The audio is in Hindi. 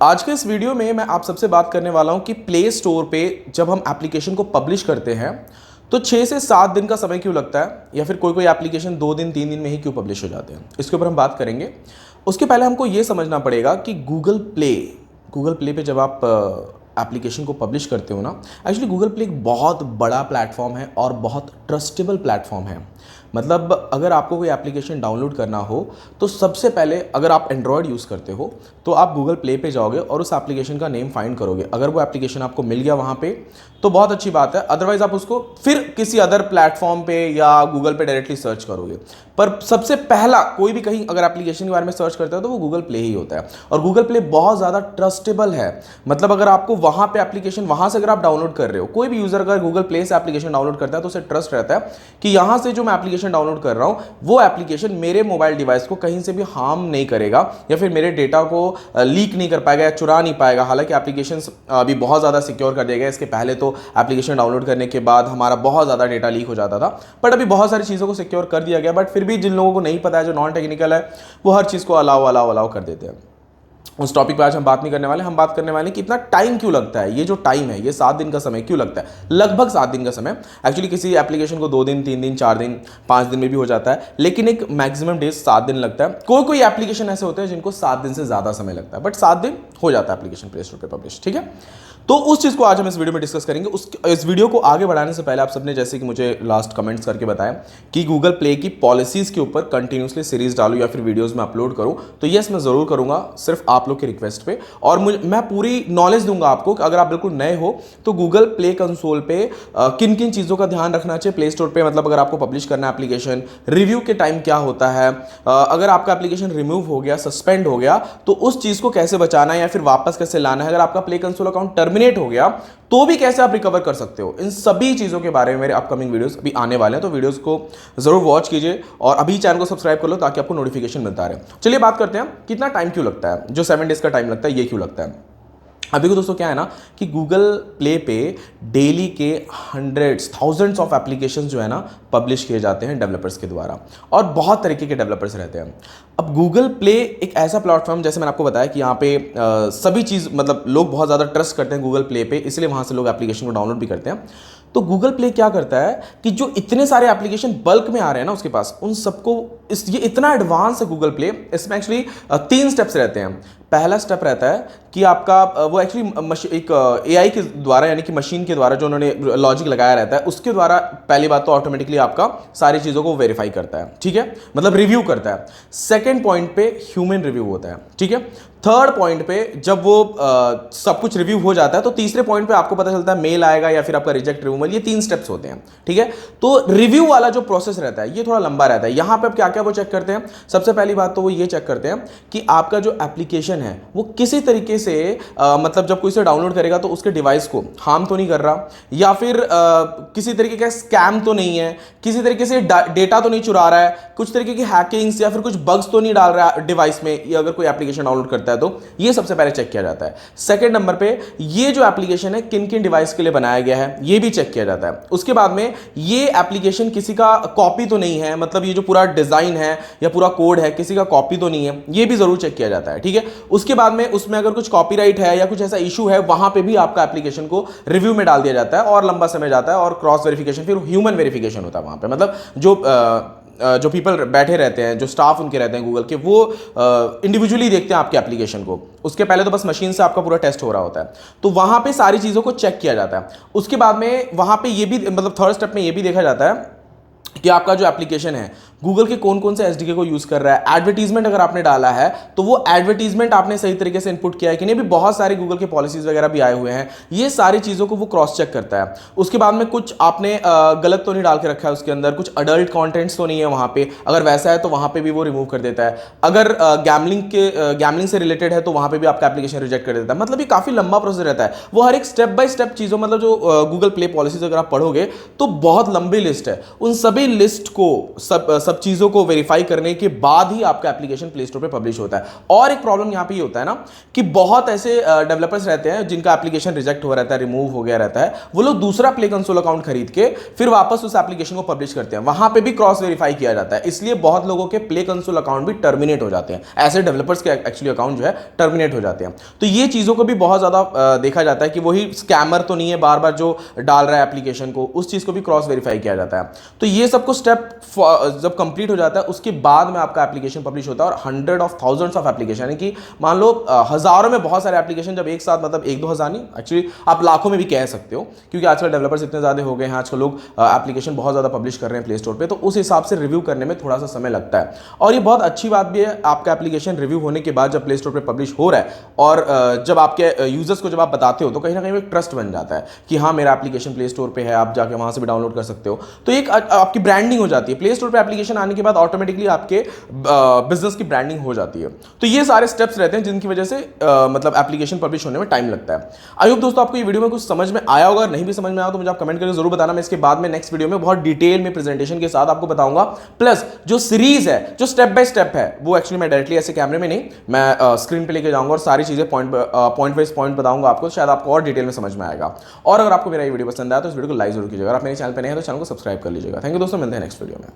आज के इस वीडियो में मैं आप सबसे बात करने वाला हूं कि प्ले स्टोर पे जब हम एप्लीकेशन को पब्लिश करते हैं तो 6 से 7 दिन का समय क्यों लगता है, या फिर कोई कोई एप्लीकेशन 2 दिन 3 दिन में ही क्यों पब्लिश हो जाते हैं, इसके ऊपर हम बात करेंगे। उसके पहले हमको ये समझना पड़ेगा कि गूगल प्ले पे जब आप एप्लीकेशन को पब्लिश करते हो ना, एक्चुअली गूगल प्ले एक बहुत बड़ा प्लेटफॉर्म है और बहुत ट्रस्टेबल प्लेटफॉर्म है। मतलब अगर आपको कोई एप्लीकेशन डाउनलोड करना हो तो सबसे पहले, अगर आप एंड्रॉयड यूज़ करते हो तो आप गूगल प्ले पे जाओगे और उस एप्लीकेशन का नेम फाइंड करोगे। अगर वो एप्लीकेशन आपको मिल गया वहाँ पे तो बहुत अच्छी बात है, अदरवाइज आप उसको फिर किसी अदर प्लेटफॉर्म पे या गूगल पे डायरेक्टली सर्च करोगे। पर सबसे पहला कोई भी कहीं अगर एप्लीकेशन के बारे में सर्च करते हो तो वो गूगल प्ले ही होता है, और गूगल प्ले बहुत ज़्यादा ट्रस्टेबल है। मतलब अगर आपको वहाँ पे एप्लीकेशन, वहाँ से अगर आप डाउनलोड कर रहे हो, कोई भी यूज़र अगर गूगल प्ले से एप्लीकेशन डाउनलोड करता है तो उसे ट्रस्ट रहता है कि यहाँ से जो मैं एप्लीकेशन डाउनलोड कर रहा हूँ वो एप्लीकेशन मेरे मोबाइल डिवाइस को कहीं से भी हार्म नहीं करेगा या फिर मेरे डेटा को लीक नहीं कर पाएगा या चुरा नहीं पाएगा। हालांकि एप्लीकेशन अभी बहुत ज़्यादा सिक्योर कर दिया गया है। इसके पहले तो एप्लीकेशन डाउनलोड करने के बाद हमारा बहुत ज़्यादा डेटा लीक हो जाता था, बट अभी बहुत सारी चीज़ों को सिक्योर कर दिया गया। बट फिर भी जिन लोगों को नहीं पता है, जो नॉन टेक्निकल है, वो हर चीज़ को अलाउ कर देते हैं। उस टॉपिक पे आज हम बात नहीं करने वाले। हम बात करने वाले कि इतना टाइम क्यों लगता है। ये जो टाइम है, ये 7 दिन का समय क्यों लगता है, लगभग 7 दिन का समय। एक्चुअली किसी एप्लीकेशन को 2 दिन 3 दिन 4 दिन 5 दिन में भी हो जाता है, लेकिन एक मैक्सिमम डेज 7 दिन लगता है। कोई कोई एप्लीकेशन ऐसे होते हैं जिनको 7 दिन से ज़्यादा समय लगता है, बट 7 दिन हो जाता है एप्लीकेशन प्ले स्टोर पर पब्लिश। ठीक है, तो उस चीज़ को आज हम इस वीडियो में डिस्कस करेंगे। इस वीडियो को आगे बढ़ाने से पहले आप सबने जैसे कि मुझे लास्ट कमेंट्स करके बताया कि गूगल प्ले की पॉलिसीज़ के ऊपर कंटिन्यूसली सीरीज डालूं या फिर वीडियोस में अपलोड करूं, तो यस मैं ज़रूर करूंगा, सिर्फ आप लोग के रिक्वेस्ट पे। और मैं पूरी नॉलेज दूंगा आपको कि अगर आप बिल्कुल नए हो तो गूगल प्ले कंसोल पे किन किन चीज़ों का ध्यान रखना चाहिए प्ले स्टोर पे। मतलब अगर आपको पब्लिश करना है एप्लीकेशन, रिव्यू के टाइम क्या होता है, अगर आपका एप्लीकेशन रिमूव हो गया, सस्पेंड हो गया, तो उस चीज़ को कैसे बचाना है या फिर वापस कैसे लाना है। अगर आपका प्ले कंसोल अकाउंट टर्मिनेट हो गया तो भी कैसे आप रिकवर कर सकते हो। इन सभी चीज़ों के बारे में मेरे अपकमिंग वीडियोस अभी आने वाले हैं, तो वीडियोस को जरूर वॉच कीजिए और अभी चैनल को सब्सक्राइब कर लो ताकि आपको नोटिफिकेशन मिलता रहे। चलिए बात करते हैं कितना टाइम क्यों लगता है, जो 7 डेज का टाइम लगता है ये क्यों लगता है। अभी को दोस्तों क्या है ना कि गूगल प्ले पे डेली के हंड्रेड्स थाउजेंड्स ऑफ एप्लीकेशन जो है ना पब्लिश किए जाते हैं डेवलपर्स के द्वारा, और बहुत तरीके के डेवलपर्स रहते हैं। अब गूगल प्ले एक ऐसा प्लेटफॉर्म, जैसे मैंने आपको बताया कि यहाँ पे सभी चीज़, मतलब लोग बहुत ज़्यादा ट्रस्ट करते हैं गूगल प्ले पे, इसलिए वहाँ से लोग एप्लीकेशन को डाउनलोड भी करते हैं। तो गूगल प्ले क्या करता है कि जो इतने सारे एप्लीकेशन बल्क में आ रहे हैं ना उसके पास, उन सबको ये इतना एडवांस है गूगल प्ले। इसमें एक्चुअली 3 स्टेप्स रहते हैं। पहला स्टेप रहता है कि आपका वो एक्चुअली एक एआई के द्वारा, यानी कि मशीन के द्वारा जो उन्होंने लॉजिक लगाया रहता है, उसके द्वारा पहली बात तो ऑटोमेटिकली आपका सारी चीज़ों को वेरीफाई करता है। ठीक है, मतलब रिव्यू करता है। सेकेंड पॉइंट पे ह्यूमन रिव्यू होता है। ठीक है, थर्ड पॉइंट पे जब वो सब कुछ रिव्यू हो जाता है तो तीसरे पॉइंट पे आपको पता चलता है मेल आएगा या फिर आपका रिजेक्ट रिमूवल। ये 3 स्टेप्स होते हैं। ठीक है, तो रिव्यू वाला जो प्रोसेस रहता है ये थोड़ा लंबा रहता है। यहां पे अब क्या क्या वो चेक करते हैं, सबसे पहली बात तो वो ये चेक करते हैं कि आपका जो एप्लीकेशन है वो किसी तरीके से मतलब जब कोई इसे डाउनलोड करेगा तो उसके डिवाइस को हार्म तो नहीं कर रहा, या फिर किसी तरीके का स्कैम तो नहीं है, किसी तरीके से डेटा तो नहीं चुरा रहा है, कुछ तरीके की हैकिंग्स या फिर कुछ बग्स तो नहीं डाल रहा है डिवाइस में, या अगर कोई एप्लीकेशन डाउनलोड करता है तो ये सबसे पहले चेक किया जाता है। सेकंड नंबर पे ये जो एप्लीकेशन है किन किन डिवाइस के लिए बनाया गया है ये भी चेक किया जाता है। उसके बाद में ये एप्लीकेशन किसी का कॉपी तो नहीं है, मतलब ये जो पूरा डिजाइन है या पूरा कोड है किसी का कॉपी तो नहीं है, ये भी जरूर चेक किया जाता है। ठीक है, उसके बाद में उसमें अगर कुछ कॉपीराइट है या कुछ ऐसा इशू है, वहां पे भी आपका एप्लीकेशन को रिव्यू में डाल दिया जाता है और लंबा समय जाता है, और क्रॉस वेरिफिकेशन फिर ह्यूमन वेरिफिकेशन होता है वहां पे। मतलब जो पीपल बैठे रहते हैं, जो स्टाफ उनके रहते हैं गूगल के, वो इंडिविजुअली देखते हैं आपके एप्लीकेशन को। उसके पहले तो बस मशीन से आपका पूरा टेस्ट हो रहा होता है, तो वहां पे सारी चीज़ों को चेक किया जाता है। उसके बाद में वहां पे ये भी, मतलब थर्ड स्टेप में ये भी देखा जाता है कि आपका जो एप्लीकेशन है गूगल के कौन कौन से एसडीके को यूज कर रहा है। एडवर्टीजमेंट अगर आपने डाला है तो वो एडवर्टीजमेंट आपने सही तरीके से इनपुट किया है कि नहीं। भी बहुत सारे गूगल के पॉलिसीज वगैरह भी आए हुए हैं, ये सारी चीज़ों को वो क्रॉस चेक करता है। उसके बाद में कुछ आपने गलत तो नहीं डाल के रखा है उसके अंदर, कुछ अडल्ट कॉन्टेंट्स तो नहीं है वहाँ पे, अगर वैसा है तो वहाँ पे भी वो रिमूव कर देता है। अगर गैमलिंग से रिलेटेड है तो वहाँ पे भी आपका एप्लीकेशन रिजेक्ट कर देता है। मतलब ये काफ़ी लंबा प्रोसेस रहता है। वो हर एक स्टेप बाय स्टेप चीज़ों, मतलब जो गूगल प्ले पॉलिसीज अगर आप पढ़ोगे तो बहुत लंबी लिस्ट है। उन सभी लिस्ट को सब चीज़ों को वेरीफाई करने के बाद ही आपका एप्लीकेशन प्ले स्टोर पे पब्लिश होता है। और एक प्रॉब्लम यहाँ पे ये होता है ना कि बहुत ऐसे डेवलपर्स रहते हैं जिनका एप्लीकेशन रिजेक्ट हो रहता है, रिमूव हो गया रहता है, वो लोग दूसरा प्ले कंसोल अकाउंट खरीद के फिर वापस उस एप्लीकेशन को पब्लिश करते हैं। वहां पे भी क्रॉस वेरीफाई किया जाता है, इसलिए बहुत लोगों के प्ले कंसोल अकाउंट भी टर्मिनेट हो जाते हैं। ऐसे डेवलपर्स के एक्चुअली अकाउंट जो है टर्मिनेट हो जाते हैं। तो ये चीज़ों को भी बहुत ज़्यादा देखा जाता है कि वही स्कैमर तो नहीं है बार बार जो डाल रहा है एप्लीकेशन को, उस चीज़ को भी क्रॉस वेरीफाई किया जाता है। तो ये सबको स्टेप जब कंप्लीट हो जाता है उसके बाद में आपका एप्लीकेशन पब्लिश होता है। और hundred of thousands of application, यानी कि मान लो हजारों में बहुत सारे एप्लीकेशन जब एक साथ, मतलब 1-2 हज़ार नहीं, एक्चुअली आप लाखों में भी कह सकते हो, क्योंकि आजकल डेवलपर्स इतने ज़्यादा हो गए हैं, आजकल लोग एप्लीकेशन बहुत ज़्यादा पब्लिश कर रहे हैं प्ले स्टोर पे, तो उस हिसाब से रिव्यू करने में थोड़ा सा समय लगता है। और ये बहुत अच्छी बात भी है, आपका एप्लीकेशन रिव्यू होने के बाद जब प्ले स्टोर पे पब्लिश हो रहा है और जब आपके यूजर्स को जब आप बताते हो तो कहीं ना कहीं एक ट्रस्ट बन जाता है कि हाँ मेरा एप्लीकेशन प्ले स्टोर पे है, आप जाके वहाँ से भी डाउनलोड कर सकते हो। तो एक आपकी ब्रांडिंग हो जाती है। प्ले स्टोर पे एप्लीकेशन आने के बाद ऑटोमेटिकली आपके बिजनेस की ब्रांडिंग हो जाती है। तो ये सारे स्टेप्स रहते हैं जिनकी वजह से मतलब एप्लीकेशन पब्लिश होने में टाइम लगता है। आई होप दोस्तों आपको ये वीडियो में कुछ समझ में आया होगा। नहीं भी समझ में आया तो मुझे आप कमेंट करके जरूर बताना। मैं इसके बाद में नेक्स्ट वीडियो में बहुत डिटेल में प्रेजेंटेशन के साथ आपको बताऊंगा। प्लस जो सीरीज है, जो स्टेप बाय स्टेप है, वो एक्चुअली मैं डायरेक्टली ऐसे कैमरे में नहीं, मैं स्क्रीन पे लेके जाऊंगा और सारी चीजें पॉइंट वाइज पॉइंट बताऊंगा आपको, शायद आपको और डिटेल में समझ में आएगा। और अगर आपको मेरा ये वीडियो पसंद आया तो इस वीडियो को लाइक जरूर कीजिएगा। अगर आप मेरे चैनल पर नहीं है तो चैनल को सब्सक्राइब कर लीजिएगा। थैंक यू दोस्तों, मिलते हैं नेक्स्ट वीडियो में।